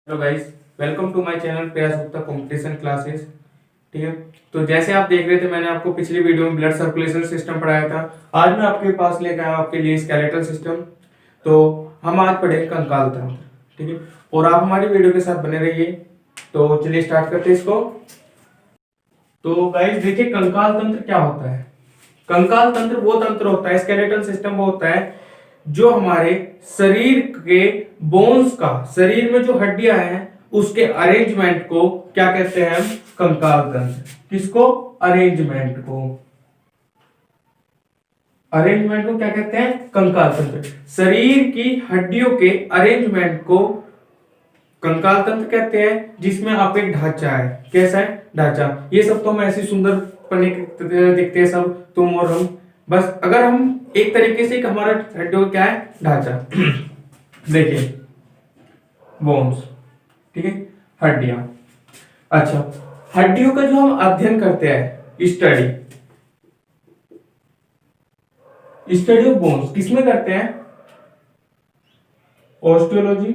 Hello guys, welcome to my channel Prayas Gupta competition classes. ठीक है, तो जैसे आप देख रहे थे, मैंने आपको पिछली वीडियो में ब्लड सर्कुलेशन सिस्टम पढ़ाया था। आज मैं आपके पास लेकर आया हूं आपके लिए स्केलेटल सिस्टम। तो हम आज पढ़ेंगे कंकाल तंत्र। ठीक है, और आप हमारी वीडियो के साथ बने रहिए। तो चलिए स्टार्ट करते हैं इसको। तो गाइस देखिए, कंकाल तंत्र क्या होता है। कंकाल तंत्र वो तंत्र होता है, स्केलेटल सिस्टम वो होता है जो हमारे शरीर के बोन्स का, शरीर में जो हड्डियां हैं उसके अरेंजमेंट को क्या कहते हैं हम? कंकाल तंत्र। किसको? अरेंजमेंट को। अरेंजमेंट को क्या कहते हैं? कंकाल तंत्र। शरीर की हड्डियों के अरेंजमेंट को कंकाल तंत्र कहते हैं, जिसमें आप एक ढांचा है। कैसा है ढांचा? ये सब तो हम ऐसे सुंदर पने दिखते हैं सब, तुम और हम। बस अगर हम एक तरीके से हमारा हड्डियों क्या है? ढांचा। देखिए, बोन्स, ठीक है, हड्डियां। अच्छा, हड्डियों का जो हम अध्ययन करते हैं, स्टडी स्टडी ऑफ बोन्स किसमें करते हैं? ऑस्टियोलॉजी।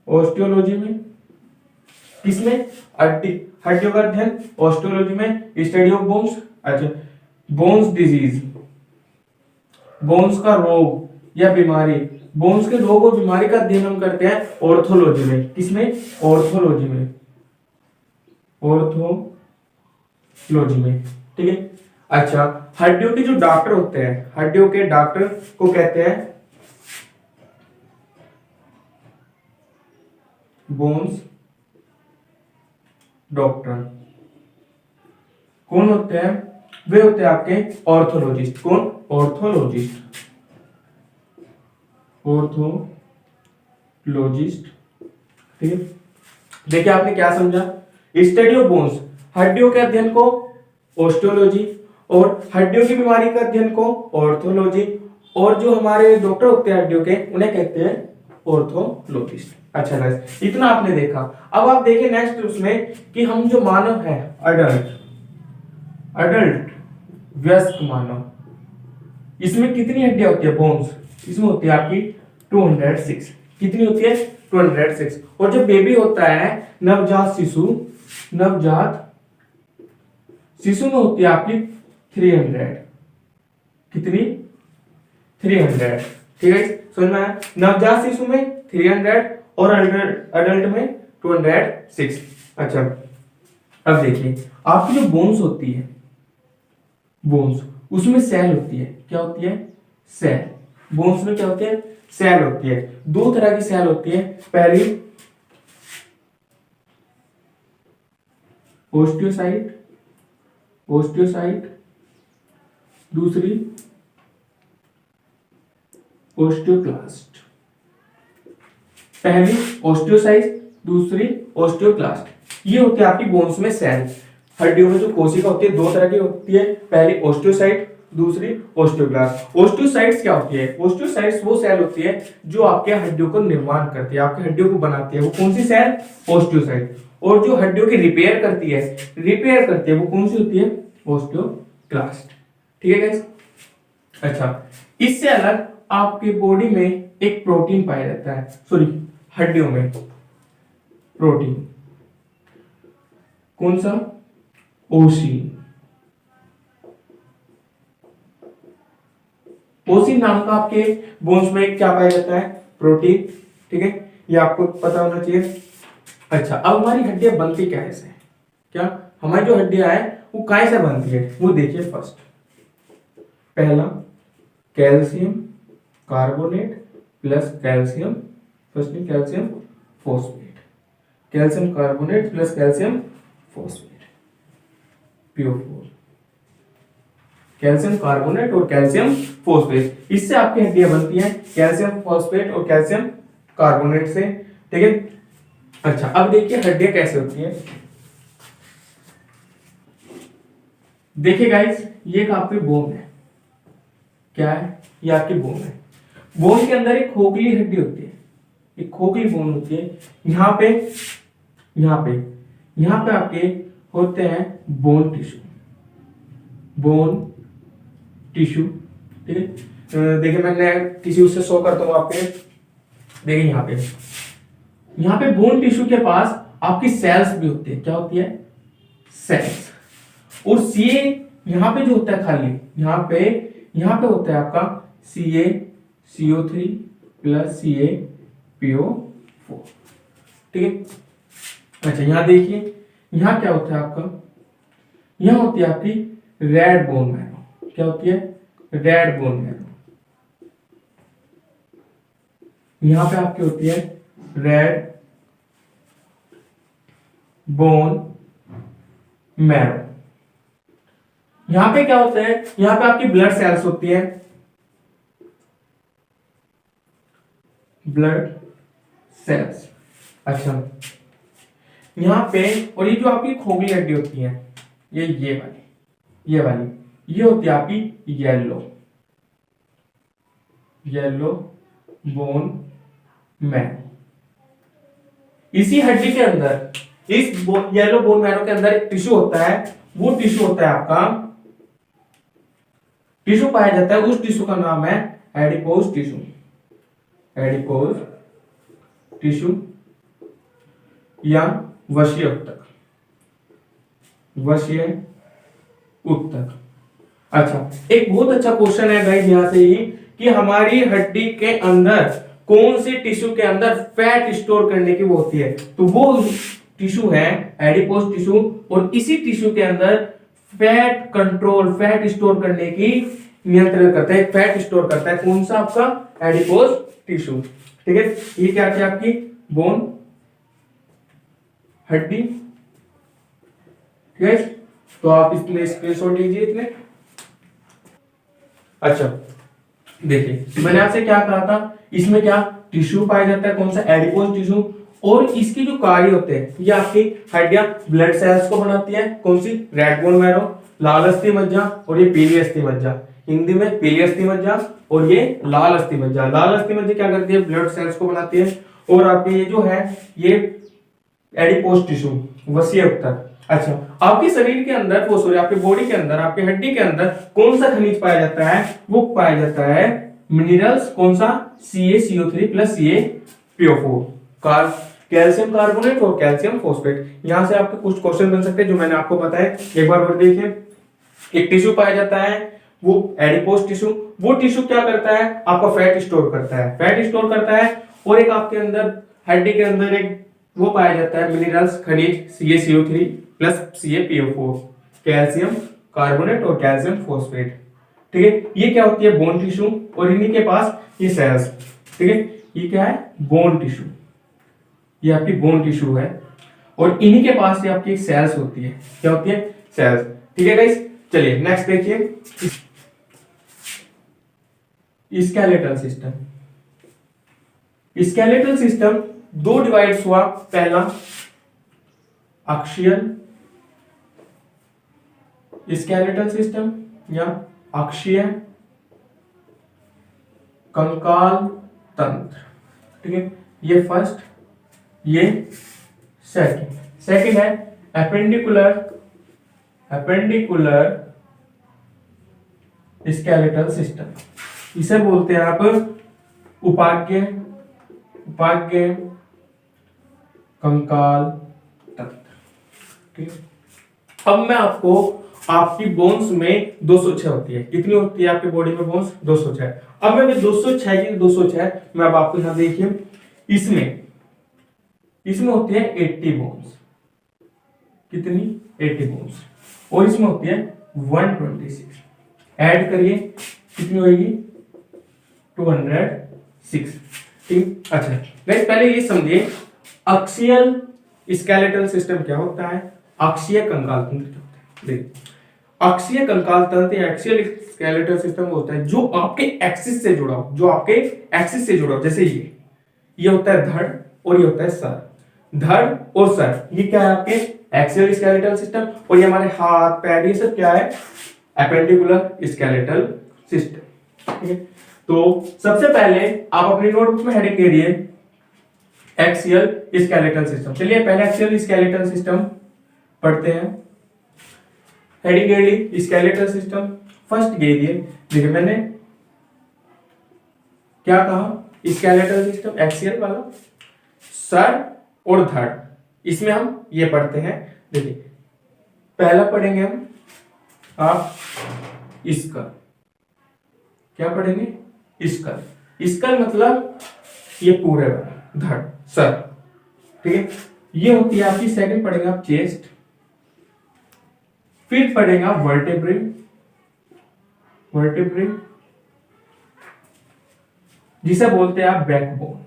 ऑस्टियोलॉजी में। किसमें? हड्डियों का अध्ययन ऑस्टियोलॉजी में, स्टडी ऑफ बोन्स। अच्छा, बोन्स डिजीज, बोन्स का रोग या बीमारी, बोन्स के रोग और बीमारी का अध्ययन हम करते हैं ऑर्थोलॉजी में। किसमें? ऑर्थोलॉजी में। ऑर्थोलॉजी में, ठीक है। अच्छा, हड्डियों के जो डॉक्टर होते हैं, हड्डियों के डॉक्टर को कहते हैं बोन्स डॉक्टर। कौन होते हैं? वे होते हैं आपके ऑर्थोलॉजिस्ट। कौन? ऑर्थोलॉजिस्ट। ऑर्थोलॉजिस्ट, ठीक है। देखिए, आपने क्या समझा? स्टडी ऑफ बोन्स, हड्डियों के अध्ययन को ऑस्टियोलॉजी, और हड्डियों की बीमारी का अध्ययन को ऑर्थोलॉजी, और जो हमारे डॉक्टर होते हैं हड्डियों के, उन्हें कहते हैं ऑर्थोलॉजिस्ट। अच्छा गाइस, इतना आपने देखा। अब आप देखिए नेक्स्ट उसमें कि हम जो मानव है, अडल्ट अडल्ट वयस्क मानव, इसमें कितनी हड्डियां होती है? बोन्स इसमें होती है आपकी 206। कितनी होती है? 206। और जब बेबी होता है, नवजात शिशु, नवजात शिशु में होती है आपकी 300। कितनी? 300, ठीक है। समझ में आया? नवजात शिशु में 300 और अडल्ट में 206। अच्छा, अब देखिए, आपकी जो बोन्स होती है, बोन्स, उसमें सेल होती है। क्या होती है? सेल। बोन्स में क्या होती है? सेल होती है। दो तरह की सेल होती है। पहली ओस्टियोसाइट, ओस्टियोसाइट, दूसरी ओस्टियोक्लास्ट। पहली ओस्टियोसाइट, दूसरी ओस्टियोक्लास्ट। ये होती है आपकी बोन्स में सेल। हड्डियों में जो कोशिका होती है, दो तरह की होती है। पहली ओस्टियोसाइट, दूसरी ओस्टियोक्लास्ट। ओस्टियोसाइट्स क्या होती है? ओस्टियोसाइट्स वो सेल होती है जो आपके हड्डियों को निर्माण करती है, आपकी हड्डियों को बनाती है। वो कौन सी सेल? ओस्टियोसाइट। और जो हड्डियों की रिपेयर करती है, वो कौन सी होती है? ओस्टियोक्लास्ट। ठीक है गाइस। अच्छा, इससे अलग आपकी बॉडी में एक प्रोटीन पाया जाता है, सॉरी, हड्डियों में प्रोटीन। कौन सा? ओसीन। ओसीन नाम का आपके बोन्स में क्या पाया जाता है? प्रोटीन। ठीक है, ये आपको पता होना चाहिए। अच्छा, अब हमारी हड्डियां बनती कैसे हैं? क्या हमारी जो हड्डियां हैं वो कैसे बनती है, वो देखिए। फर्स्ट, पहला, calcium carbonate plus calcium, first में calcium phosphate, calcium carbonate plus calcium phosphate, PO4, calcium carbonate और कैल्शियम फॉस्फेट। इससे आपकी हड्डियां बनती हैं, कैल्शियम फॉस्फेट और कैल्शियम कार्बोनेट से। ठीक है। अच्छा, अब देखिए हड्डियां कैसे होती हैं। देखिए गाइस, ये एक आपकी बोन है। क्या है? ये आपकी बोन है। बोन के अंदर एक खोखली हड्डी होती है, एक खोखली बोन होती है। यहाँ पे आपके होते हैं बोन टिश्यू, बोन टिश्यू। ठीक है, देखिए मैं टिश्यू से शो करता हूँ आपके। देखिए यहाँ पे बोन टिश्यू के पास आपकी सेल्स भी होती है। क्या होती है? सेल्स। और सीए यहाँ पे जो होता है खाली, यहाँ पे होता है आपका CA CO3 plus CA PO4। ठीक है। अच्छा यहाँ देखिए, यहाँ क्या होता है आपका, यहाँ होती है आपकी रेड बोन मैरो। क्या होती है? Red bone marrow. यहाँ पे आपकी होती है रेड बोन मैरो। यहां पे क्या होता है? यहां पे आपकी ब्लड सेल्स होती है, ब्लड सेल्स। अच्छा यहां पे, और ये जो आपकी खोखली हड्डी होती है, ये वाली ये होती है आपकी येलो बोन मैरो। इसी हड्डी के अंदर, इस येलो बोन मैरो के अंदर एक टिश्यू होता है, वो टिश्यू होता है आपका, टिश्यू पाया जाता है, उस टिश्यू का नाम है एडिपोज टिश्यू। एडिपोज टिश्यू या वशीय उत्तक। वशीय उत्तक। अच्छा एक बहुत अच्छा क्वेश्चन है गाइस यहां से ही, कि हमारी हड्डी के अंदर कौन सी टिश्यू के अंदर फैट स्टोर करने की वो होती है, तो वो टिश्यू है एडिपोज टिश्यू। और इसी टिश्यू के अंदर फैट कंट्रोल, फैट स्टोर करने की नियंत्रण करता है, फैट स्टोर करता है। कौन सा? आपका एडिपोज टिश्यू। ठीक है। ये क्या क्या आपकी बोन हड्डी। ठीक है, तो आप इसमें स्क्रीनशॉट लीजिए इतने। अच्छा देखिए मैंने आपसे क्या कहा था, इसमें क्या टिश्यू पाया जाता है, कौन सा? Adipose tissue. और इसकी जो कार्य होते हैं, ये आपकी हड्डियां ब्लड सेल्स को बनाती है, कौन सी? रेड बोन मैरो, लाल अस्थि मज्जा और ये पीली अस्थि मज्जा। हिंदी में पीली अस्थि मज्जा और ये लाल अस्थि मज्जा। लाल अस्थि मज्जा क्या करती है? ब्लड सेल्स को बनाती है। और आपके ये जो है ये एडिपोज टिश्यू, वसीय उत्तक। अच्छा आपके शरीर के अंदर, वो सॉरी आपके बॉडी के अंदर, आपके हड्डी के अंदर कौन सा खनिज पाया जाता है? वो पाया जाता है मिनरल्स। कौन सा? CaCO3 plus CaPO4, calcium carbonate और कैल्शियम फॉस्फेट। यहां से आपके कुछ क्वेश्चन बन सकते हैं जो मैंने आपको बताया। एक बार और देखिए, एक टिश्यू पाया जाता है वो एडिपोज टिश्यू। वो टिश्यू क्या करता है? आपका फैट स्टोर करता है, फैट स्टोर करता है। और एक आपके अंदर हड्डी के अंदर एक वो पाया जाता है मिनरल्स, खनिज CaCO3 plus CaPO4, calcium carbonate और कैल्शियम फॉस्फेट। ठीक है, ये क्या होती है? Bone tissue. और इन्हीं के पास ये सेल्स। ठीक है, ये क्या है? Bone tissue. ये आपकी बोन टिश्यू है और इन्हीं के पास ये आपकी सेल्स होती है। क्या होती है? सेल्स। ठीक है गाइस, चलिए नेक्स्ट देखिए, स्केलेटल सिस्टम। स्केलेटल सिस्टम दो डिवाइड्स हुआ। पहला अक्षीय स्केलेटल सिस्टम या अक्षीय कंकाल तंत्र। ठीक है, ये फर्स्ट, ये सेकंड। सेकंड है एपेंडिकुलर स्केलेटल सिस्टम। इसे बोलते हैं आप उपाज्ञ कंकाल तंत्र। ठीक है, अब मैं आपको, आपकी बोन्स में 206 होती है। कितनी होती है आपकी बॉडी में बोन्स? 206। अब मैं 206 की 206 मैं अब आपको यहां देखिए, इसमें होती है 80 बोन्स। कितनी? 80 बोन्स। और इसमें होती है 126। ऐड करिए कितनी होगी? 206। ठीक। अच्छा गाइस पहले ये समझिए अक्षीय स्केलेटल सिस्टम क्या होता है, अक्षीय कंकाल तंत्र क्या होता है। देखिए अक्षीय कंकाल तंत्र या एक्सियल स्केलेटल सिस्टम होता है जो आपके एक्सिस से जुड़ा हो, जैसे ये होता है धड़ और ये होता है सर। धड़ और सर ये क्या है? आपके एक्सियल स्केलेटल सिस्टम। और ये हमारे हाथ पैर ये सब क्या है? Appendicular skeletal system. ठीक है, तो सबसे पहले आप अपनी नोटबुक में हेडिंग दे दिए एक्सियल स्केलेटल सिस्टम। चलिए पहले एक्सियल स्केलेटल सिस्टम पढ़ते हैं। Heading they Lee skeletal system, first they दिए। देखिए मैंने क्या कहा, स्केलेटल सिस्टम एक्सियल वाला, सर और धड़, इसमें हम ये पढ़ते हैं। देखिए पहला पढ़ेंगे हम आप स्कल। क्या पढ़ेंगे? स्कल। स्कल मतलब ये पूरे वाला धड़, सर, ठीक है। ये होती है आपकी, सेकंड पढ़ेंगे आप चेस्ट, फिर पढ़ेंगे आप वर्टेब्रे, वर्टेब्रे जिसे बोलते हैं आप बैकबोन,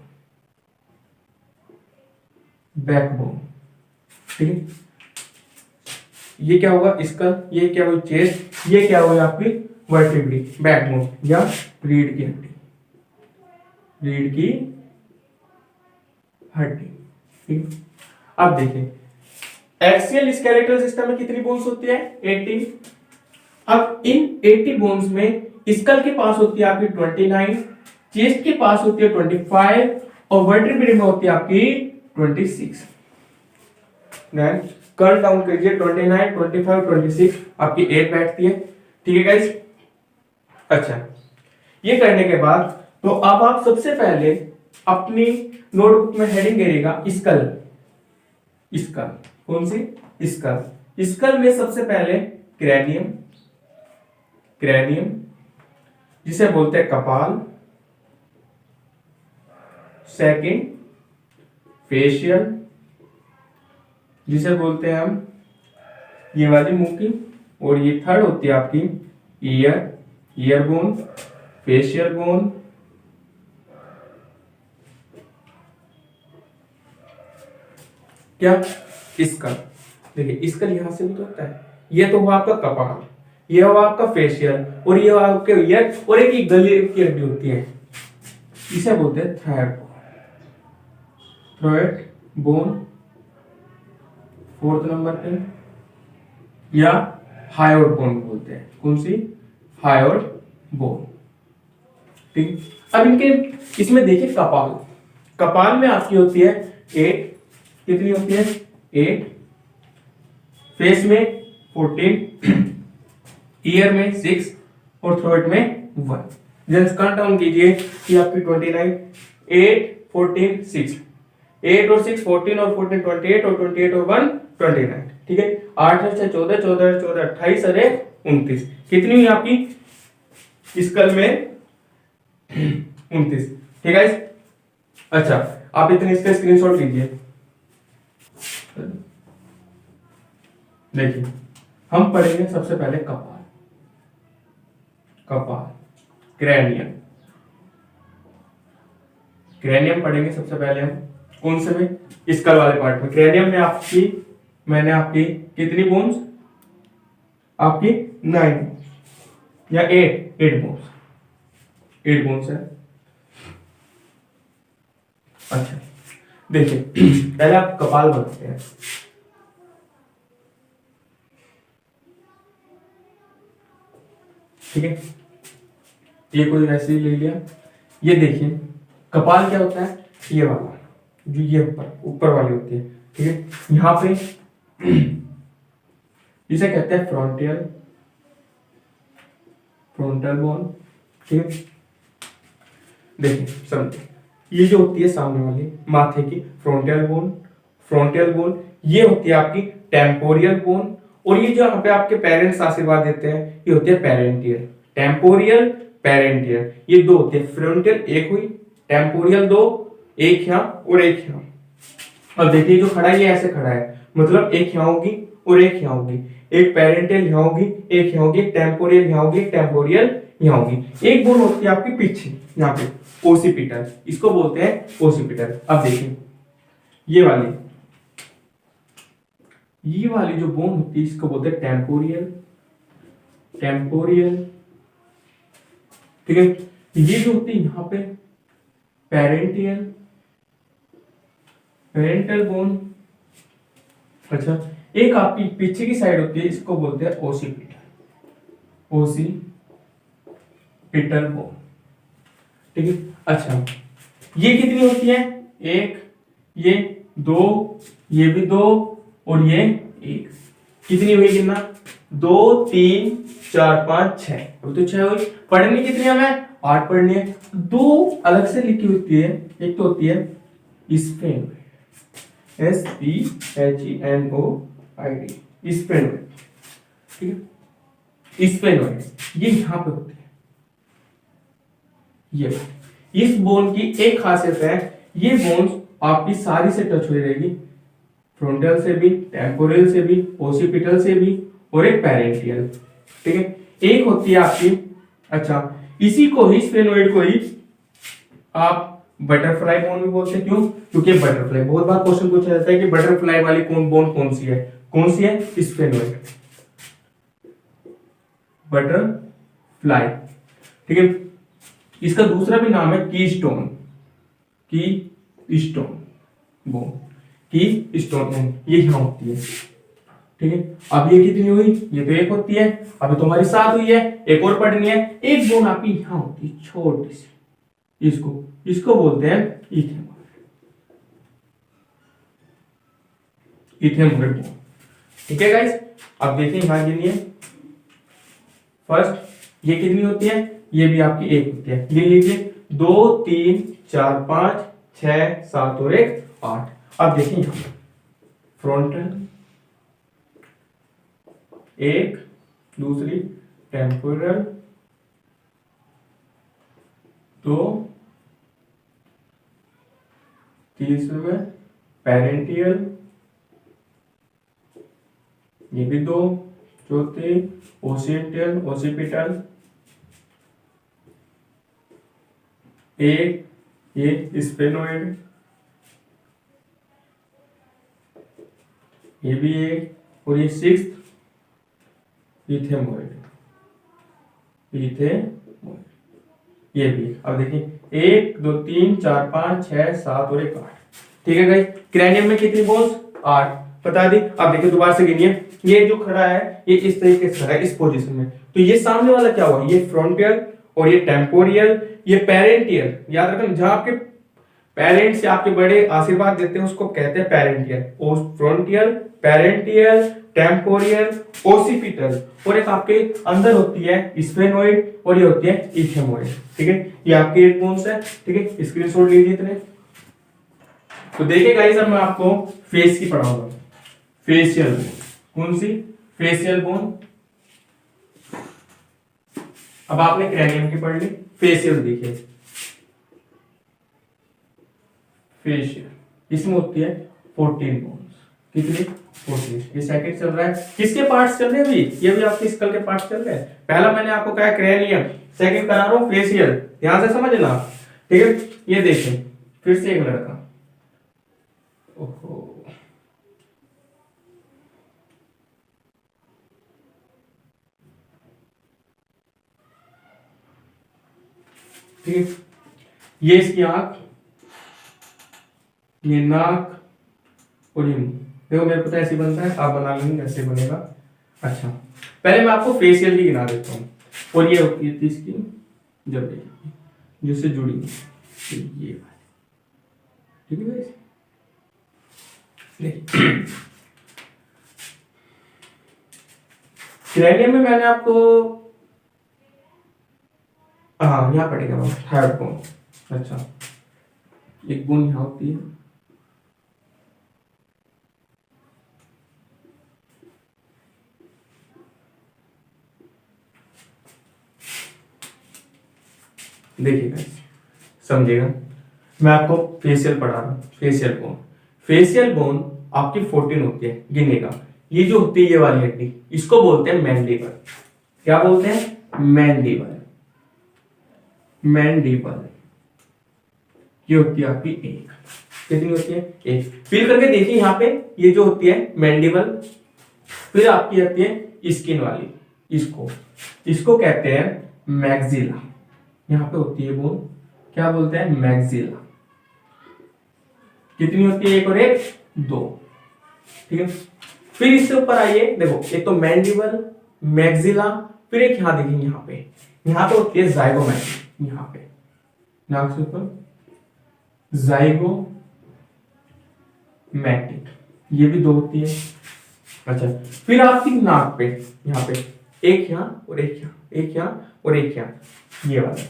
बैकबोन, ठीक है। ये क्या होगा? स्कल, ये क्या हुआ? चेस्ट, ये क्या हुआ आपकी? वर्टेब्रे, बैकबोन या रीढ़ की हड्डी, रीढ़ की हड्डी, ठीक है। अब देखिए एक्सियल स्केलेटल सिस्टम में कितनी बोन्स होती है? 80। अब इन 80 बोन्स में स्कल के पास होती है आपकी 29, चेस्ट के पास होती है 25 और वर्टेब्रे में होती है आपकी 26। देन कर्ल डाउन कीजिए, 29, 25, 26 आपकी 8 बैठती है, ठीक है गाइस। अच्छा, ये करने के बाद तो अब आप सबसे पहले अपनी नोटबुक में हेडिंग करिएगा स्कल, स्कल, कौन सी? स्कल। स्कल में सबसे पहले क्रैनियम, क्रैनियम जिसे बोलते हैं कपाल, सेकंड फेशियल जिसे बोलते हैं हम ये वाली मुंह की, और ये थर्ड होती है आपकी year, year bone, facial bone, क्या? स्कल। देखिए स्कल यहां से भी तो होता है, ये तो हुआ आपका कपाल, ये हुआ आपका फेशियल, और ये हुआ आपके ईयर, और एक गले की हड्डी होती है, इसे बोलते हैं thyroid, thyroid bone, fourth number पे, या हायोड बोन बोलते हैं, कौन सी? हायोड बोन, ठीक। अब इनके इसमें देखिए कपाल, कपाल में आपकी होती है 8, कितनी होती है? 8, फेस में 14, ईयर में 6 और थ्रोट में 1। जस्ट काउंट डाउन कीजिए कि आपकी 29, 8, 14, 6, 8 और 6 14 और 14 28 और 28 और 1 29, ठीक है। 8 और 6 14, 14 और 14 28 और 1 29, कितनी हुई आपकी स्कल में? 29, ठीक है। अच्छा, आप इतने इसका स्क्रीनशॉट लीजिए। देखिए हम पढ़ेंगे सबसे पहले कपाल, कपाल, क्रैनियम, क्रैनियम पढ़ेंगे सबसे पहले हम, कौन से में? स्कल वाले पार्ट में। क्रैनियम में आपकी, मैंने आपकी कितनी बोन्स? आपकी 9 या 8 बोन्स, 8 बोन्स है। अच्छा देखिए पहले आप कपाल बनाते हैं, ठीक है। ये कोई वैसे ही ले लिया। ये देखिए कपाल क्या होता है? ये वाला जो ये ऊपर वाली होती है, ठीक है। यहाँ पे इसे कहते हैं फ्रंटियल, फ्रंटल बोन, ठीक है। देखिए समझिए, ये जो होती है सामने वाली माथे की फ्रंटियल बोन, फ्रंटियल बोन, ये होती है आपकी टेम्पोरियल बोन, और ये जो यहाँ पे आपके पेरेंट्स आशीर्वाद देते हैं ये होती है पेरेंटियल, टेम्पोरियल, पेरेंटियल, ये दो होते हैं। फ्रंटियल एक हुई, टेम्पोरियल 2, एक यहाँ और एक यहाँ। अब देखिए जो खड़ा है ये ऐसे खड़ा है, मतलब एक यहाँ होगी और एक यहाँ होगी, एक पेरेंटियल यहाँ होगी, एक यहाँ होगी, एक टेम्पोरियल यहाँ होगी, एक टेम्पोरियल यहाँ होगी। एक बोन होती है आपकी पीछे यहाँ पे ओसिपिटल, इसको बोलते हैं ओसिपिटल। अब देखिए ये वाली जो बोन होती है इसको बोलते हैं टेम्पोरियल, टेम्पोरियल, ठीक है। ये जो होती है यहाँ पे पेरेंटियल, पेरेंटल बोन। अच्छा एक आपकी पीछे की साइड होती है इसको बोलते हैं ओसिपिटल, ओसिपिटल बोन, ठीक है। अच्छा ये कितनी होती है? 1, ये 2, ये भी 2 और ये 1, कितनी हुई गिनना? 2 3 4 5 6, अभी तो 6 हुई। पढ़नी कितनी हमें? 8 पढ़नी है। दो अलग से लिखी होती है, एक तो होती है स्पेनोइड, SPHENOID, स्पेनोइड, ठीक है। स्पेनोइड ये यहां पे होती है, ये इस बोन की एक खासियत है, ये बोन्स आपकी सारी से टच हुई रहेगी, फ्रंटल से भी, टेम्पोरल से भी, ओसिपिटल से भी, और एक पैरेंटियल, ठीक है। एक होती है आपकी, अच्छा इसी को ही स्पेनोइड को ही आप बटरफ्लाई बोन भी बोलते हैं। क्यों? क्योंकि बटरफ्लाई बहुत बार क्वेश्चन पूछा जाता है कि बटरफ्लाई वाली बोन कौन सी है? कौन सी है? स्पेनोइड, बटरफ्लाई, ठीक है। इसका दूसरा भी नाम है keystone, keystone bone, keystone bone, ये यहां होती है, ठीक है। अब ये कितनी हुई? ये तो एक होती है, अभी तुम्हारी 7 हुई है, एक और पढ़नी है। एक बोन आपकी यहां होती है छोटी सी, इसको बोलते हैं इथेमोइड बोन, ठीक है गाइस। अब देखिए यहां गिनिए, फर्स्ट ये कितनी होती है? ये भी आपकी एक होती है, गिन लीजिए 2 3 4 5 6 7 और 1 8। अब देखिए यहां फ्रंटल एक, दूसरी टेम्पोरल 2, तीसरे पैरेंटियल, ये भी 2, चौथे ओसिपिटल, एक ये स्पेनोइड, ये भी एक, और ये 6th इथेमोइड, ये भी। अब देखिए 1 2 3 4 5 6 7 और 1 8, ठीक है गाइस। क्रैनियम में कितनी बोन्स? 8 बता दी। अब देखिए दोबारा से गिनिए, ये जो खड़ा है ये इस तरीके से खड़ा है, इस पोजीशन में, तो ये सामने वाला क्या हुआ? ये फ्रंटियल, और ये टेम्पोरियल, ये पेरेंटियल। याद रखना, जहां आपके पेरेंट्स से आपके बड़े आशीर्वाद देते हैं उसको कहते हैं पेरेंटियल, और फ्रंटियल, पेरेंटियल, टेम्पोरियल, ओसिपिटल, और एक आपके अंदर होती है स्पेनोइड, और ये होती है इथेमोइड, ठीक है। ये आपके 8 बोन्स है, ठीक है। स्क्रीनशॉट लीजिए इतने। तो देखिए गाइस, अब मैं आपको फेस की पढ़ाऊंगा, फेशियल बोन। कौन सी? Facial bone. अब आपने क्रैनियम की पढ़ ली, फेशियल देखिए, फेशियल इसमें होती है 14 बोन्स। कितनी? 14। ये सेकंड चल रहा है, किसके पार्ट्स चल रहे हैं अभी? ये भी आपके स्कल के पार्ट्स चल रहे हैं। पहला मैंने आपको कहा क्रैनियम, सेकंड करा रहा हूं फेशियल, ध्यान से समझना, ठीक है। ये देखें, फिर से एक लड़का, ओहो ठीक, ये इसकी आंख, ये नाक, और ये मुंह। देखो मेरे पता ऐसे बनता है, आप बना लेंगे कैसे बनेगा। अच्छा पहले मैं आपको फेशियल की गिना देता हूँ, और ये होती है इसकी जब जिससे जुड़ी ये वाली, ठीक है भाई। क्रैनियम में मैंने आपको हाँ यहाँ पड़ेगा थर्ड बोन। अच्छा एक बोन यहाँ होती है, देखिएगा समझिएगा, मैं आपको फेशियल पढ़ा रहा हूँ। फेशियल बोन आपकी 14 होती है, गिनेगा। ये जो होती है ये वाली हड्डी, इसको बोलते हैं मैंडिबल। क्या बोलते हैं? मैंडिबल। ये होती है आपकी एक। कितनी होती है? एक। फिल करके देखिए यहाँ पे, ये जो होती है मैंडिबल, फिर आपकी आती है स्किन वाली, इसको कहते हैं मैक्सिला। यहाँ पे होती है बोन, क्या बोलते हैं? मैक्सिला। कितनी होती है? एक और एक 2, ठीक है। फिर इससे ऊपर आइए, देखो एक तो मैंडिबल, मैक्सिला, फिर एक यहाँ देखिए, यहाँ पे होती है जाइगोमैटिक, यहाँ पे नाक से ऊपर जाइगोमैटिक, ये भी 2 होती है। अच्छा फिर आपकी नाक पे, यहाँ पे एक यहाँ और एक यहाँ, एक यहाँ और एक यहाँ, ये वाली,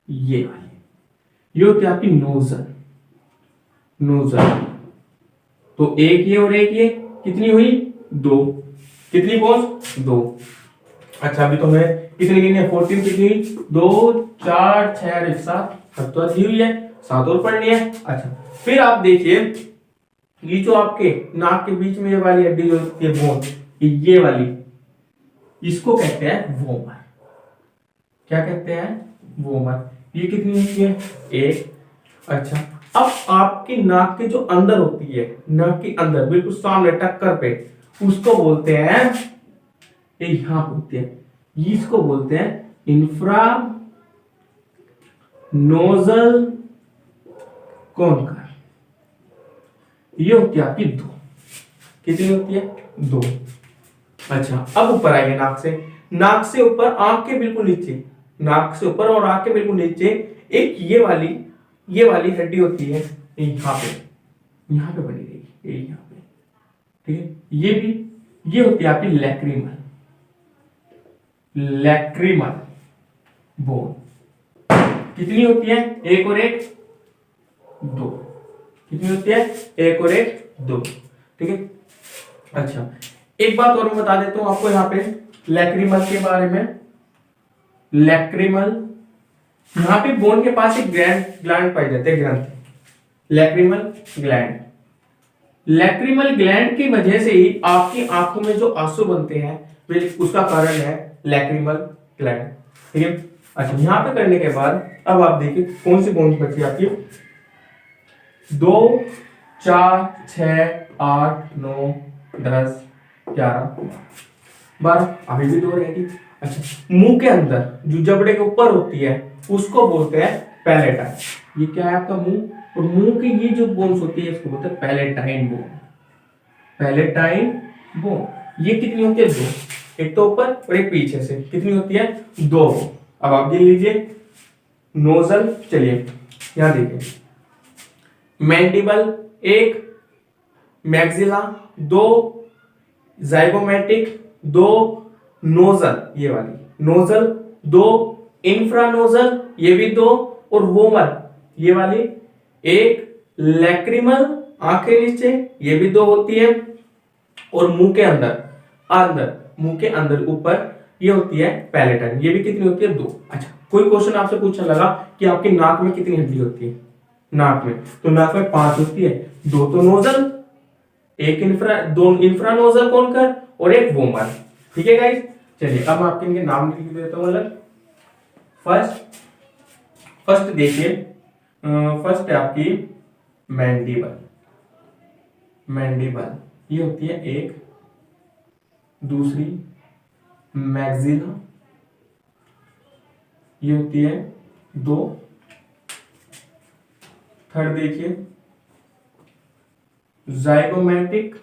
ये वाली, ये होती है आपकी नोजल। नोजल तो एक ये और एक ये, कितनी हुई? दो। कितनी बोन्स? दो। अच्छा अभी तो हमें कितनी गिनी है? 14 कितनी हुई? 2 4 6 और 1 7, अब तो दी हुई है, 7 और पढ़नी है। अच्छा फिर आप देखिए ये जो आपके नाक के बीच में ये वाली हड्डी जो होती है बोन, ये वाली, इसको कहते हैं वोमर। क्या कहते हैं? वोमर। ये कितनी होती है? एक। अच्छा अब आपकी नाक के जो अंदर होती है, नाक के अंदर बिल्कुल सामने टक्कर पे, उसको बोलते हैं, ये यहां होती है, इसको बोलते हैं इंफ्रा नोजल कॉन्कर। ये होती है आपकी दो। कितनी होती है? दो। अच्छा अब ऊपर आइए, नाक से, नाक से ऊपर, आंख के बिल्कुल नीचे, नाक से ऊपर और आंख के बिल्कुल नीचे एक ये वाली हड्डी होती है, यहाँ पे बनी रहेगी, ये यहाँ पे, ठीक है। ये होती है आपकी लैक्रिमल बोन। कितनी होती है? एक और एक, दो। कितनी होती है? एक और एक, दो, ठीक है। अच्छा एक बात और मैं बता देता हूं आपको यहाँ पे लैक्रिमल के बारे में। लैक्रिमल, यहाँ पे बोन के पास एक ग्लैंड पाई जाते हैं, ग्रंथि, लैक्रिमल ग्लैंड। लैक्रिमल ग्लैंड की वजह से ही आपकी आंखों में जो आंसू बनते हैं उसका कारण है लैक्रिमल ग्लैंड, ठीक है। अच्छा यहाँ पे करने के बाद अब आप देखिए कौन सी बोन बची आपकी? 2 4 6 8 9 10 11 12, अभी भी 2 रहेगी। अच्छा मुंह के अंदर जो जबड़े के ऊपर होती है उसको बोलते हैं पैलेटाइन। ये क्या है आपका मुंह, और मुंह की ये जो बोन्स होती है इसको बोलते हैं पैलेटाइन बोन। पैलेटाइन बोन ये कितनी होती है? 2, एक तो ऊपर और एक पीछे से, कितनी होती है? 2। अब आप देख लीजिए नोजल, चलिए यहां देखिए, मैंडिबल 1, मैक्सिला 2, जाइगोमेटिक 2, नोजल ये वाली नोजल 2, इंफ्रानोजल ये भी 2, और वोमर ये वाली 1, लैक्रिमल आंखें नीचे ये भी 2 होती है, और मुंह के अंदर मुंह के अंदर ऊपर ये होती है पैलेटाइन, ये भी कितनी होती है? 2। अच्छा कोई क्वेश्चन आपसे पूछने लगा कि आपकी नाक में कितनी हड्डी होती है? नाक में, तो नाक में 5 होती है, 2 तो नोजल, 2 इंफ्रानोजल कॉन्कर और 1 वोमर, ठीक है गाइस। चलिए अब मैं आपके इनके नाम लिख देता हूं अलग। फर्स्ट देखिए, फर्स्ट है आपकी मैंडिबल। मैंडिबल ये होती है 1, दूसरी मैक्सिला ये होती है 2, थर्ड देखिए जाइगोमेटिक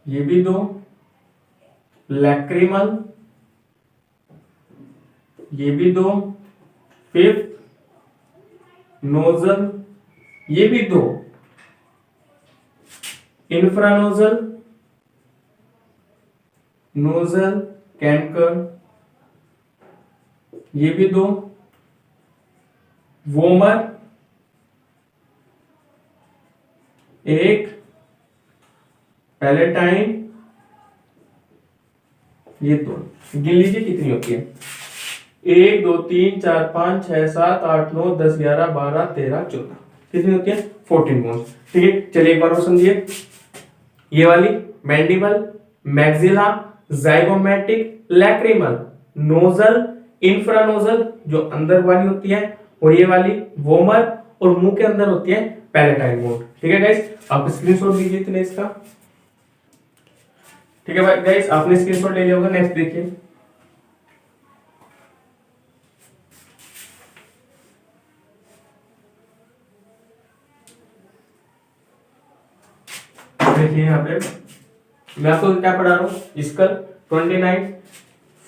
ये भी 2, लैक्रिमल ये भी 2, फिफ्थ नोजल ये भी 2, इंफ्रानोजल नोजल कैंकर ये भी 2, वोमर 1, पैलेटाइन ये 2। गिन लीजिए कितनी होती है? 1 2 3 4 5 6 7 8 9 10 11 12 13 14, कितनी होती है? 14 बोन्स, ठीक है। चलिए एक बार और समझिए, ये वाली mandible, maxilla, zygomatic, lacrimal, nasal, infranasal जो अंदर वाली होती है, और ये वाली वोमर, और मुंह के अंदर होती है पैलेटाइन बोन, ठीक है गाइस। आप स्क्रीनशॉट लीजिए इतने इसका, ठीक है भाई गाइस, आपने स्क्रीनशॉट ले लिया होगा। नेक्स्ट देखिए, देखिए यहाँ पे मैं आपको क्या पढ़ा रहा हूँ, स्कल 29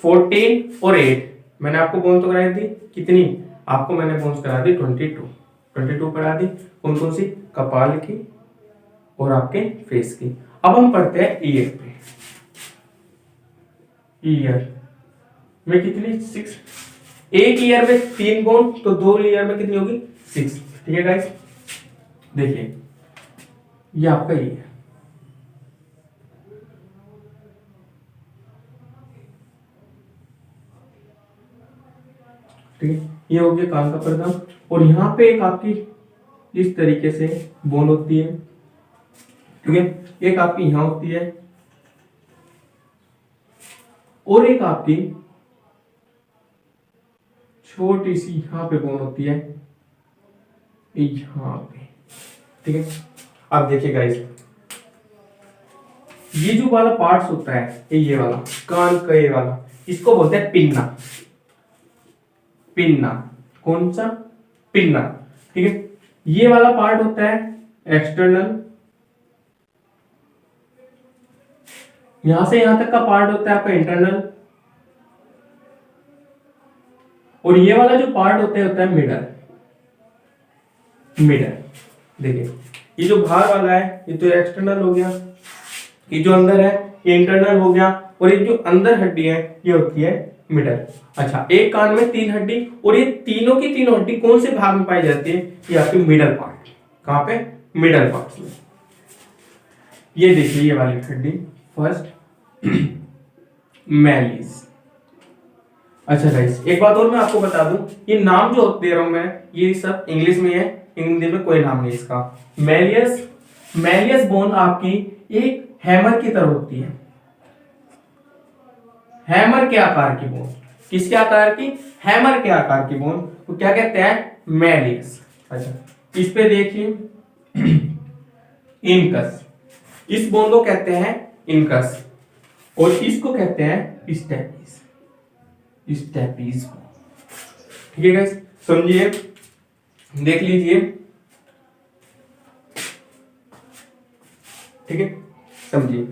14 और 8 मैंने आपको बोन्स तो कराई थी, कितनी आपको मैंने बोन्स करा दी? 22 पढ़ा दी। कौन कौन सी? कपाल की और आपके फेस की। अब हम पढ़ते हैं ईयर पे। ईयर में कितनी 6, एक ईयर में 3 बोन, तो 2 ईयर में कितनी होगी 6। ठीक है गाइस, देखिए ये आपका ये है। ठीक है, ये हो गया कान का पर्दा। और यहाँ पे एक आपकी इस तरीके से बोन होती है। ठीक है, एक आपकी यहां होती है और एक आपकी छोटी सी यहां पे बोन होती है यहां पे। ठीक है, अब देखिए गाइस, ये जो वाला पार्ट्स होता है ये वाला कान का ये वाला, इसको बोलते हैं पिन्ना। पिन्ना, कौन सा? पिन्ना। ठीक है, ये वाला पार्ट होता है एक्सटर्नल, यहां से यहां तक का पार्ट होता है आपका इंटरनल, और ये वाला जो पार्ट होता है मिडल। मिडल, देखिए ये जो बाहर वाला है ये तो एक्सटर्नल हो गया, ये जो अंदर है ये इंटरनल हो गया, और ये जो अंदर हड्डी है ये होती है मिडल। अच्छा, एक कान में 3 हड्डी, और ये तीनों की तीनों हड्डी कौन से भाग में पाई जाती है? ये आपकी मिडल पार्ट। कहां पे? मिडल पार्ट में। ये देखिए ये वाली हड्डी फर्स्ट मैलिस। अच्छा गाइस, एक बात और मैं आपको बता दूं, ये नाम जो दे रहा हूं मैं ये सब इंग्लिश में है, हिंदी में कोई नाम नहीं इसका। मैलियस, मैलियस बोन आपकी एक हैमर की तरह होती है, हैमर के आकार की बोन। किसके आकार की? हैमर के आकार की बोन, तो क्या कहते हैं? मैलियस। अच्छा, इस पे देखिए इनकस, इस बोन को कहते हैं इनकस, और इसको कहते हैं स्टेपिस। स्टेपिस, ठीक है गाइस, समझिए, देख लीजिए। ठीक है, समझिए,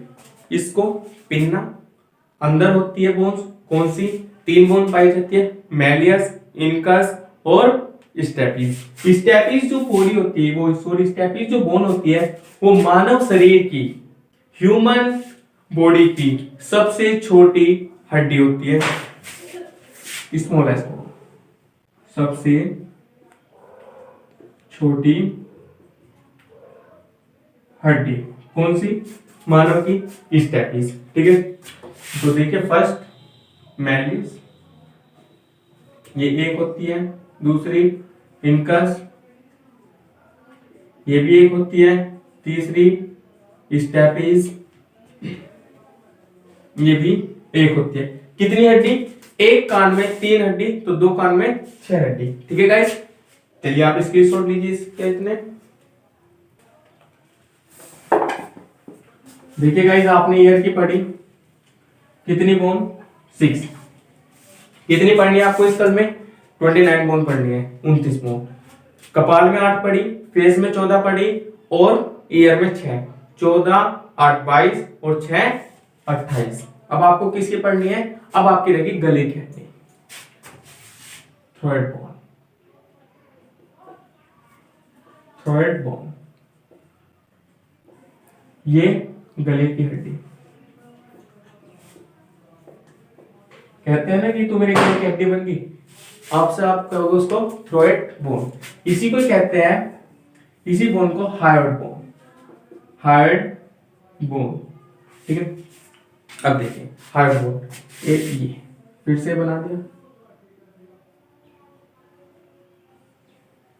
इसको पिन्ना, अंदर होती है बोन्स, कौन सी? 3 बोन पाई जाती है, मैलियस, इनकस और स्टेपिस। स्टेपिस जो बॉडी होती है वो, सॉरी, स्टेपिस जो बोन होती है वो मानव शरीर की, ह्यूमन बॉडी की सबसे छोटी हड्डी होती है, स्मॉलेस्ट, सबसे छोटी हड्डी कौन सी? मानव की स्टेपिस। ठीक है, तो देखिए फर्स्ट मैलिस, ये एक होती है, दूसरी इनकस, ये भी एक होती है, तीसरी स्टेपिस, ये भी एक होती है। कितनी हड्डी? एक कान में 3 हड्डी, तो 2 कान में 6 हड्डी। ठीक है गाइस, चलिए आप स्क्रीनशॉट लीजिए इसके। इतने देखिए गाइस, आपने ईयर की पढ़ी, कितनी बोन? 6। कितनी पढ़नी है आपको इस कल में? 29 बोन पढ़नी है, 29 बोन। कपाल में 8 पढ़ी, फेस में 14 पढ़ी, और ईयर में 6। 14 8 22 और 6 28। अब आपको किसकी पढ़नी है? अब आपकी रहेगी गले की हड्डी, थ्रोट बोन। थ्रोट बोन, ये गले की हड्डी। कहते हैं ना कि तू मेरे गले की हड्डी बन गई, आपसे आप कहोगे उसको थ्रोट बोन। इसी को कहते हैं, इसी बोन को हायोइड बोन, हायोइड बोन। ठीक है, अब देखिए हायोइड बोन, ये फिर से बना दिया।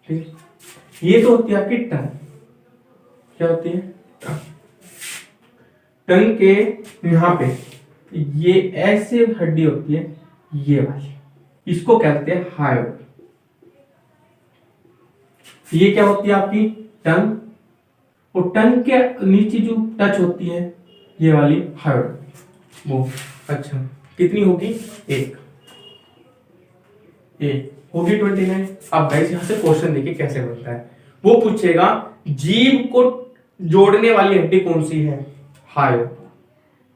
ठीक, ये तो होती है आपकी टंग। क्या होती है? टंग के यहां पे ये ऐसे हड्डी होती है, ये वाली, इसको कहते हैं हायोइड। ये क्या होती है आपकी? टंग, और टंग के नीचे जो टच होती है ये वाली हायोइड वो। अच्छा, कितनी होगी? एक होगी 29। अब गाइस यहां से क्वेश्चन देखिए कैसे बनता है। वो पूछेगा जीभ को जोड़ने वाली हड्डी कौन सी है? हायोइड।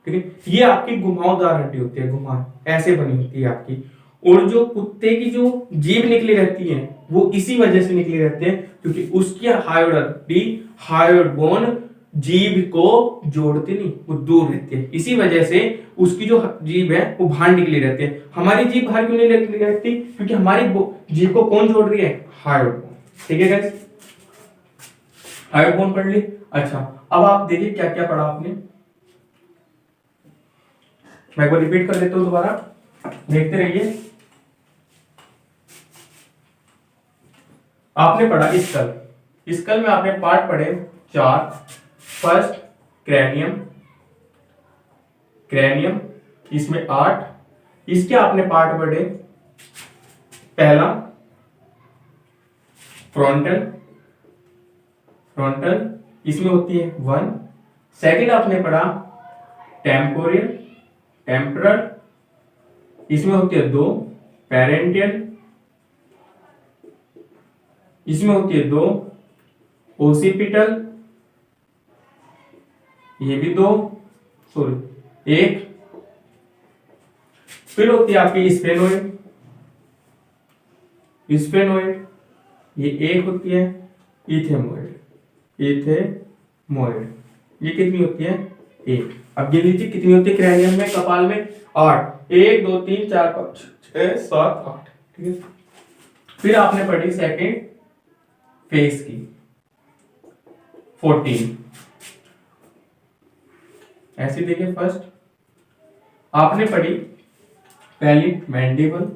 ठीक है, ये आपकी घुमावदार हड्डी होती है, घुमा ऐसे बनी होती है आपकी। और जो कुत्ते की जो जीभ निकली रहती है वो इसी वजह से निकली रहती है क्योंकि उसकी हायोइड हड्डी, हायोइड बोन जीभ को जोड़ती नहीं, वो दूर रहती है। इसी वजह से उसकी जो जीभ है वो बाहर निकली रहती है। हमारी जीभ बाहर क्यों नहीं निकली रहती? क्योंकि हमारी जीभ को कौन जोड़ रही है? Hyoid bone. ठीक है गाइस, हायोइड बोन पढ़ ली। अच्छा, अब आप देखिए क्या क्या पढ़ा आपने, मैं एक बार रिपीट कर देता हूं दोबारा, देखते रहिए। आपने पढ़ा स्कल, स्कल में आपने पार्ट पढ़े 4। फर्स्ट क्रैनियम, क्रैनियम इसमें 8। इसके आपने पार्ट पढ़े, पहला फ्रंटल, फ्रंटल इसमें होती है 1। सेकंड आपने पढ़ा टेम्पोरियल, टेम्पोरल इसमें होती है 2। पेरेंटियल इसमें होती है 2। ओसिपिटल ये भी 2, सॉरी 1। फिर होती है आपकी स्फेनोइड, स्फेनोइड ये 1 होती है। इथेमोइड, इथेमोइड ये कितनी होती है? 1। अब गिन लीजिए कितनी होती है क्रैनियम में, कपाल में? 8। 1 2 3 4 5 6 7 8। ठीक है। फिर आपने पढ़ी सेकंड फेस की 14। ऐसी देखिए, फर्स्ट आपने पढ़ी पहली मैंडिबल,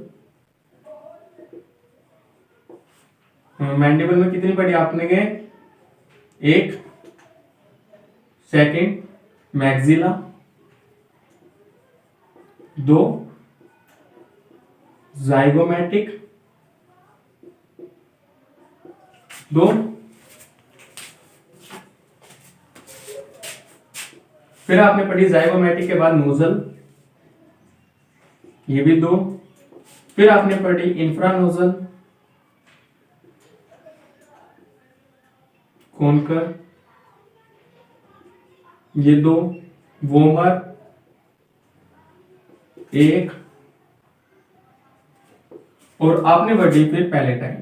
मैंडिबल में कितनी पढ़ी आपने के? 1। Second maxilla 2। जाइगोमैटिक 2। फिर आपने पढ़ी जाइगोमैटिक के बाद नोजल, ये भी 2। फिर आपने पढ़ी इंफ्रानोजल, कोनकर ये 2। वोमर 1। और आपने पढ़ी फिर पैलेटाइन,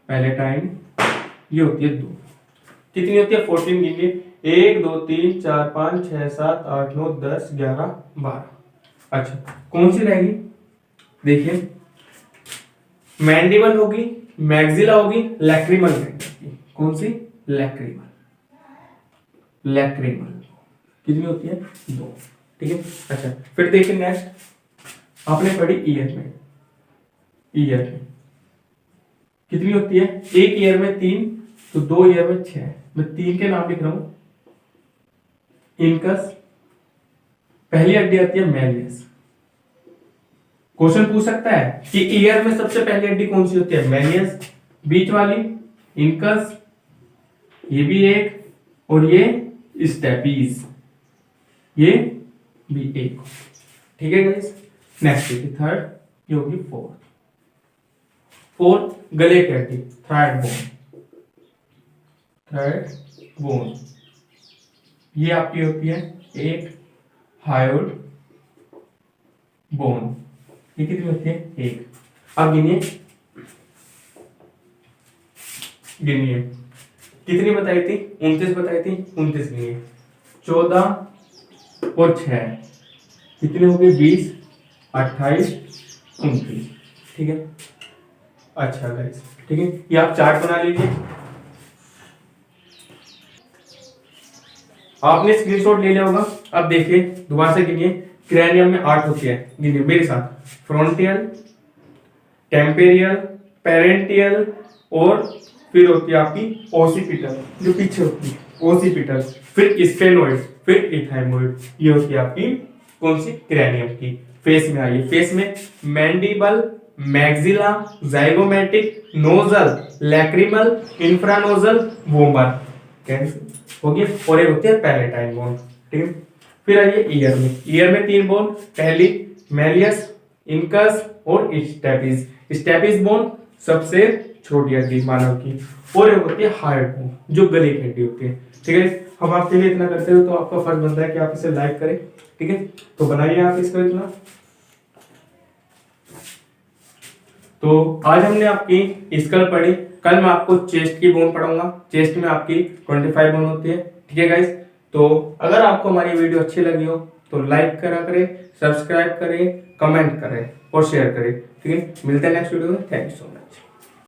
पैलेटाइन ये होती है 2। कितनी होती है? 14 गिनिए, 1 2 3 4 5 6 7 8 9 10 11 12। अच्छा, कौन सी रहेगी? देखिए, मैंडिबल होगी, मैक्सिला होगी, लैक्रिमल रहेगी। कौन सी? लैक्रिमल, लैक्रिमल कितनी होती है? 2। ठीक है। अच्छा, फिर देखिए नेक्स्ट आपने पढ़ी ईयर में, ईयर में कितनी होती है? एक ईयर में 3, तो 2 ईयर में 6। मैं 3 के नाम लिख रहा हूं। इनकस, पहली हड्डी आती है मैलियस। क्वेश्चन पूछ सकता है कि ईयर में सबसे पहली हड्डी कौन सी होती है? मैलियस। बीच वाली इनकस, ये भी 1, और ये स्टेपीज, ये भी 1। ठीक है गाइस। नेक्स्ट देखिए थर्ड, ये होगी फोर्थ। फोर्थ गले की हड्डी, थर्ड बोन, थर्ड बोन ये आपकी होती है 1 हायोइड बोन, ये कितनी होती है? 1। अब गिनिए, गिनिए कितनी बताई थी? 29 बताई थी। 29 गिनिए, 14 और 6 कितनी हो गई? 20 28 29। ठीक है। अच्छा गाइस, ठीक है, ये आप चार्ट बना लीजिए। आपने स्क्रीनशॉट ले लिया होगा। अब देखिए दोबारा से गिनिए, क्रैनियम में 8 होती है, गिनिए मेरे साथ। फ्रंटियल, टेम्पेरियल, पेरेंटियल और फिर होती है आपकी ओसिपिटल, जो पीछे होती है ओसिपिटल, फिर स्फेनोइड, फिर इथाइमोइड। ये होती है आपकी कौन सी? क्रैनियम की। फेस में आइए, फेस में mandible, maxilla, zygomatic, nasal, lacrimal, infranasal, vomer हो गया। और एक होती है पैलेटाइन बोन। ठीक है। फिर आइए ईयर में, ईयर में 3 बोन, पहली मैलियस, इनकस और स्टेपिस। स्टेपिस बोन सबसे छोटी हड्डी मानव की, और एक होती है हार्ट बोन, जो गले की हड्डी होती है। ठीक है। हम आपके लिए इतना करते हो तो आपका फर्ज बनता है कि आप इसे लाइक करें। ठीक है, तो बनाइए आप इसको इतना। तो आज हमने आपकी स्कल पढ़ी, कल मैं आपको चेस्ट की बोन पढ़ाऊंगा। चेस्ट में आपकी 25 बोन होती है। ठीक है गाइस, तो अगर आपको हमारी वीडियो अच्छी लगी हो तो लाइक करा करें, सब्सक्राइब करें, कमेंट करें और शेयर करें। ठीक है, मिलते हैं नेक्स्ट वीडियो में। Thank you so much.